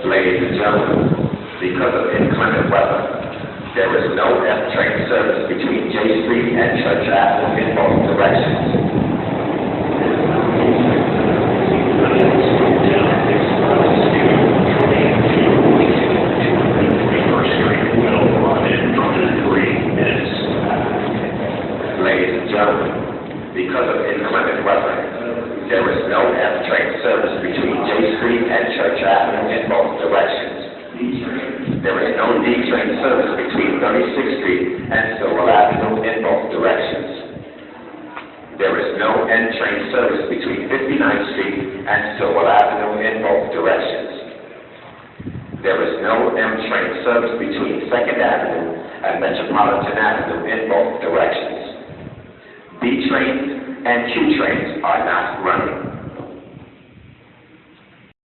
Ladies and gentlemen, because of inclement weather, there is no F train service between J Street and Church Avenue in both directions. Ladies and gentlemen, because of inclement weather, there is no F train service between J Street and Church Avenue in both directions. There is no D train service between 36th Street and Silver Avenue in both directions. There is no N train service between 59th Street and Silver Avenue in both directions. There is no M train service between 2nd Avenue and Metropolitan Avenue in both directions. B trains and Q trains are not running.